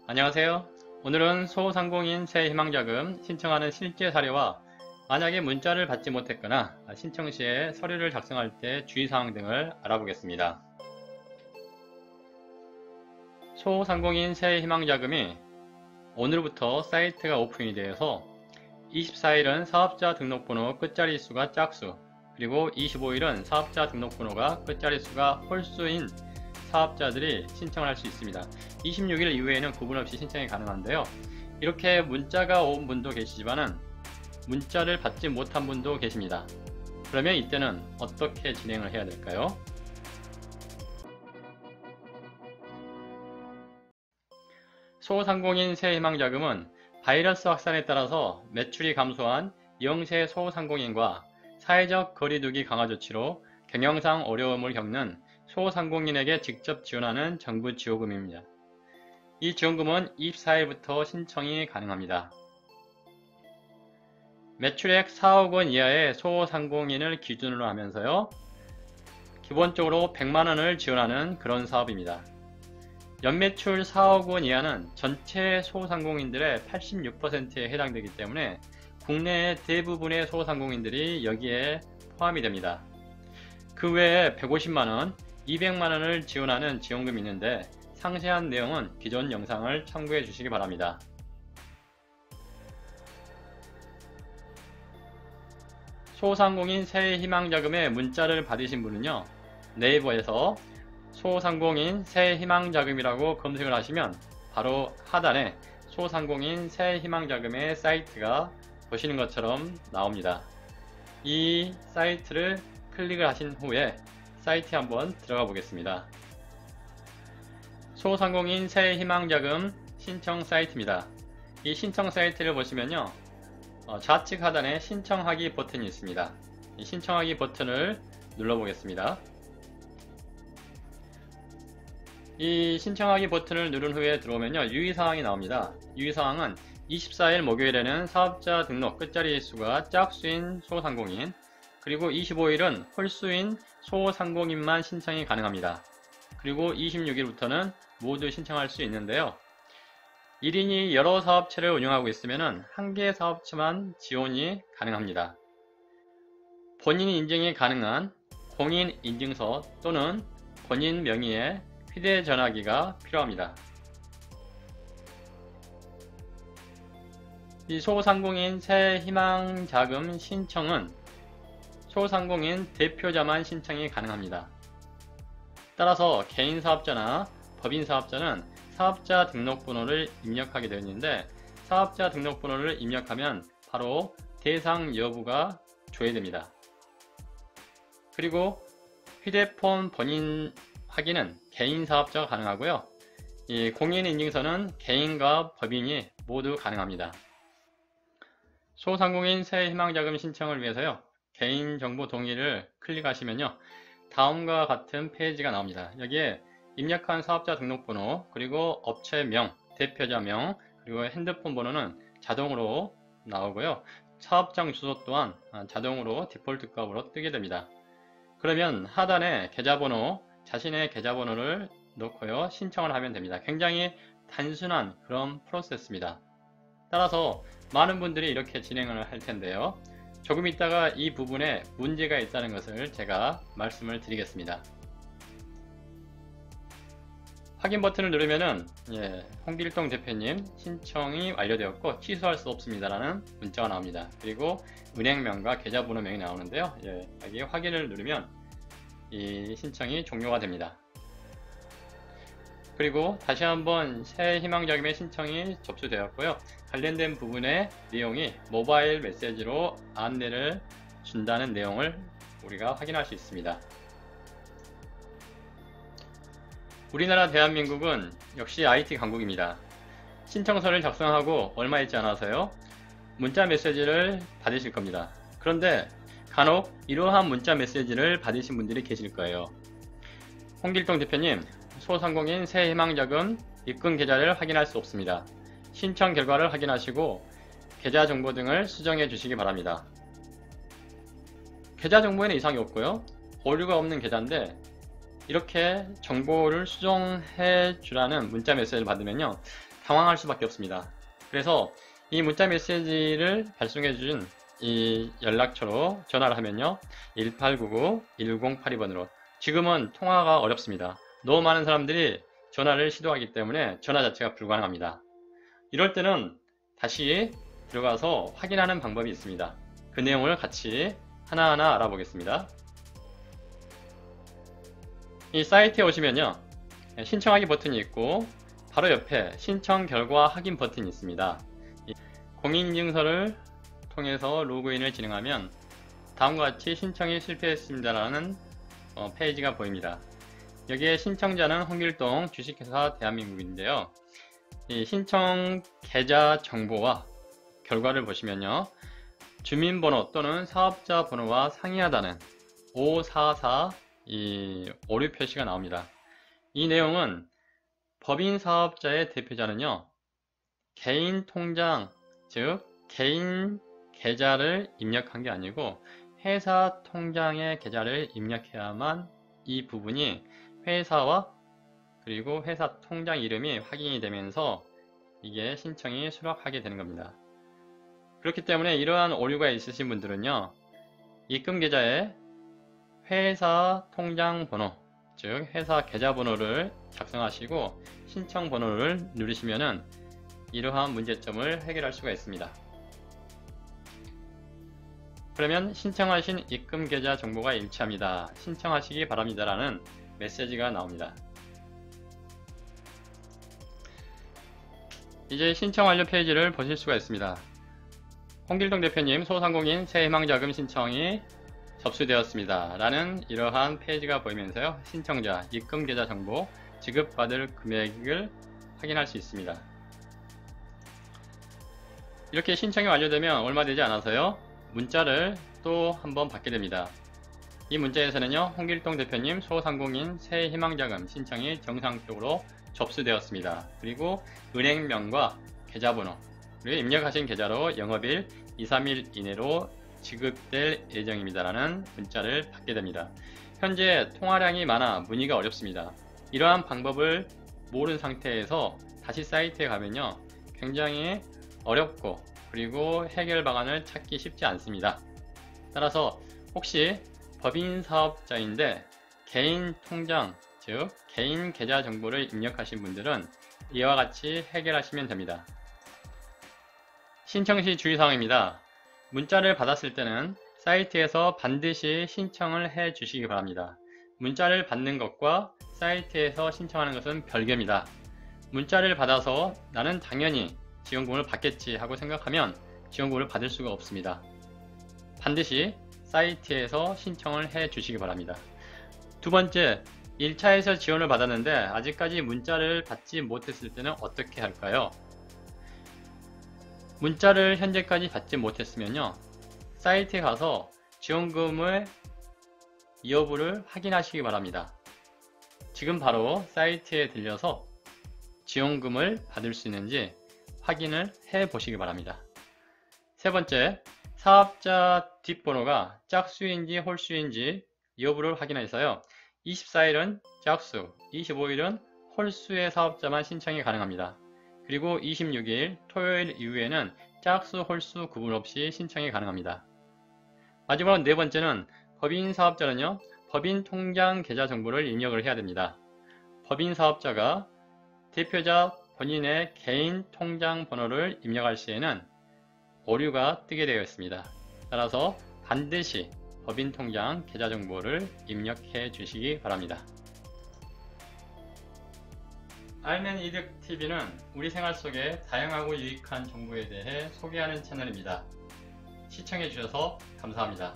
안녕하세요. 오늘은 소상공인 새희망자금 신청하는 실제 사례와 만약에 문자를 받지 못했거나 신청 시에 서류를 작성할 때 주의사항 등을 알아보겠습니다. 소상공인 새희망자금이 오늘부터 사이트가 오픈이 되어서 24일은 사업자 등록번호 끝자리 수가 짝수, 그리고 25일은 사업자 등록번호가 끝자리 수가 홀수인 사업자들이 신청을 할 수 있습니다. 26일 이후에는 구분 없이 신청이 가능한데요. 이렇게 문자가 온 분도 계시지만은 문자를 받지 못한 분도 계십니다. 그러면 이때는 어떻게 진행을 해야 될까요? 소상공인 새희망자금은 바이러스 확산에 따라서 매출이 감소한 영세 소상공인과 사회적 거리두기 강화 조치로 경영상 어려움을 겪는 소상공인에게 직접 지원하는 정부 지원금입니다. 이 지원금은 24일부터 신청이 가능합니다. 매출액 4억 원 이하의 소상공인을 기준으로 하면서요, 기본적으로 100만원을 지원하는 그런 사업입니다. 연매출 4억 원 이하는 전체 소상공인들의 86%에 해당되기 때문에 국내의 대부분의 소상공인들이 여기에 포함이 됩니다. 그 외에 150만원, 200만원을 지원하는 지원금이 있는데 상세한 내용은 기존 영상을 참고해 주시기 바랍니다. 소상공인 새희망자금의 문자를 받으신 분은요, 네이버에서 소상공인 새희망자금이라고 검색을 하시면 바로 하단에 소상공인 새희망자금의 사이트가 보시는 것처럼 나옵니다. 이 사이트를 클릭을 하신 후에 사이트에 한번 들어가 보겠습니다. 소상공인 새희망자금 신청 사이트입니다. 이 신청 사이트를 보시면요, 좌측 하단에 신청하기 버튼이 있습니다. 이 신청하기 버튼을 눌러 보겠습니다. 이 신청하기 버튼을 누른 후에 들어오면요, 유의사항이 나옵니다. 유의사항은 24일 목요일에는 사업자 등록 끝자리 수가 짝수인 소상공인, 그리고 25일은 홀수인 소상공인만 신청이 가능합니다. 그리고 26일부터는 모두 신청할 수 있는데요. 1인이 여러 사업체를 운영하고 있으면 한 개 사업체만 지원이 가능합니다. 본인 인증이 가능한 공인인증서 또는 본인 명의의 휴대전화기가 필요합니다. 이 소상공인 새희망자금 신청은 소상공인 대표자만 신청이 가능합니다. 따라서 개인사업자나 법인사업자는 사업자 등록번호를 입력하게 되어 있는데, 사업자 등록번호를 입력하면 바로 대상 여부가 조회됩니다. 그리고 휴대폰 본인 확인은 개인사업자가 가능하고요, 이 공인인증서는 개인과 법인이 모두 가능합니다. 소상공인 새희망자금 신청을 위해서요, 개인정보 동의를 클릭하시면요, 다음과 같은 페이지가 나옵니다. 여기에 입력한 사업자 등록번호, 그리고 업체명, 대표자명, 그리고 핸드폰 번호는 자동으로 나오고요, 사업장 주소 또한 자동으로 디폴트 값으로 뜨게 됩니다. 그러면 하단에 계좌번호, 자신의 계좌번호를 넣고요, 신청을 하면 됩니다. 굉장히 단순한 그런 프로세스입니다. 따라서 많은 분들이 이렇게 진행을 할 텐데요, 조금 있다가 이 부분에 문제가 있다는 것을 제가 말씀을 드리겠습니다. 확인 버튼을 누르면은 홍길동 대표님 신청이 완료되었고 취소할 수 없습니다 라는 문자가 나옵니다. 그리고 은행명과 계좌번호명이 나오는데요, 여기 확인을 누르면 이 신청이 종료가 됩니다. 그리고 다시 한번 새희망자금의 신청이 접수되었고요, 관련된 부분의 내용이 모바일 메시지로 안내를 준다는 내용을 우리가 확인할 수 있습니다. 우리나라 대한민국은 역시 IT 강국입니다. 신청서를 작성하고 얼마 있지 않아서요, 문자 메시지를 받으실 겁니다. 그런데 간혹 이러한 문자 메시지를 받으신 분들이 계실 거예요. 홍길동 대표님, 소상공인 새희망자금 입금 계좌를 확인할 수 없습니다. 신청 결과를 확인하시고 계좌 정보 등을 수정해 주시기 바랍니다. 계좌 정보에는 이상이 없고요, 오류가 없는 계좌인데 이렇게 정보를 수정해 주라는 문자 메시지를 받으면요, 당황할 수밖에 없습니다. 그래서 이 문자 메시지를 발송해 준 이 연락처로 전화를 하면요, 1899-1082번으로 지금은 통화가 어렵습니다. 너무 많은 사람들이 전화를 시도하기 때문에 전화 자체가 불가능합니다. 이럴 때는 다시 들어가서 확인하는 방법이 있습니다. 그 내용을 같이 하나하나 알아보겠습니다. 이 사이트에 오시면요, 신청하기 버튼이 있고 바로 옆에 신청 결과 확인 버튼이 있습니다. 공인인증서를 통해서 로그인을 진행하면 다음과 같이 신청이 실패했습니다라는 페이지가 보입니다. 여기에 신청자는 홍길동 주식회사 대한민국인데요. 이 신청 계좌 정보와 결과를 보시면요, 주민번호 또는 사업자 번호와 상이하다는 544 이 오류 표시가 나옵니다. 이 내용은 법인 사업자의 대표자는요, 개인 통장, 즉 개인 계좌를 입력한 게 아니고 회사 통장의 계좌를 입력해야만 이 부분이 회사와 그리고 회사 통장 이름이 확인이 되면서 이게 신청이 수락하게 되는 겁니다. 그렇기 때문에 이러한 오류가 있으신 분들은요, 입금 계좌에 회사 통장 번호, 즉 회사 계좌 번호를 작성하시고 신청 번호를 누르시면은 이러한 문제점을 해결할 수가 있습니다. 그러면 신청하신 입금 계좌 정보가 일치합니다. 신청하시기 바랍니다 라는 메시지가 나옵니다. 이제 신청 완료 페이지를 보실 수가 있습니다. 홍길동 대표님 소상공인 새희망자금 신청이 접수되었습니다 라는 이러한 페이지가 보이면서요, 신청자, 입금 계좌 정보, 지급받을 금액을 확인할 수 있습니다. 이렇게 신청이 완료되면 얼마 되지 않아서요, 문자를 또 한번 받게 됩니다. 이 문자에서는요, 홍길동 대표님 소상공인 새희망자금 신청이 정상적으로 접수되었습니다. 그리고 은행명과 계좌번호, 그리고 입력하신 계좌로 영업일 2-3일 이내로 지급될 예정입니다 라는 문자를 받게 됩니다. 현재 통화량이 많아 문의가 어렵습니다. 이러한 방법을 모르는 상태에서 다시 사이트에 가면요, 굉장히 어렵고 그리고 해결 방안을 찾기 쉽지 않습니다. 따라서 혹시 법인 사업자인데 개인 통장, 즉 개인 계좌 정보를 입력하신 분들은 이와 같이 해결하시면 됩니다. 신청 시 주의사항입니다. 문자를 받았을 때는 사이트에서 반드시 신청을 해 주시기 바랍니다. 문자를 받는 것과 사이트에서 신청하는 것은 별개입니다. 문자를 받아서 나는 당연히 지원금을 받겠지 하고 생각하면 지원금을 받을 수가 없습니다. 반드시 사이트에서 신청을 해 주시기 바랍니다. 두 번째, 1차에서 지원을 받았는데 아직까지 문자를 받지 못했을 때는 어떻게 할까요? 문자를 현재까지 받지 못했으면요, 사이트에 가서 지원금의 여부를 확인하시기 바랍니다. 지금 바로 사이트에 들려서 지원금을 받을 수 있는지 확인을 해 보시기 바랍니다. 세 번째, 사업자 뒷번호가 짝수인지 홀수인지 여부를 확인해서요, 24일은 짝수, 25일은 홀수의 사업자만 신청이 가능합니다. 그리고 26일 토요일 이후에는 짝수, 홀수 구분 없이 신청이 가능합니다. 마지막으로 네 번째는 법인 사업자는요, 법인 통장 계좌 정보를 입력을 해야 됩니다. 법인 사업자가 대표자 본인의 개인 통장 번호를 입력할 시에는 오류가 뜨게 되어 있습니다. 따라서 반드시 법인 통장 계좌 정보를 입력해 주시기 바랍니다. 알면 이득TV는 우리 생활 속에 다양하고 유익한 정보에 대해 소개하는 채널입니다. 시청해 주셔서 감사합니다.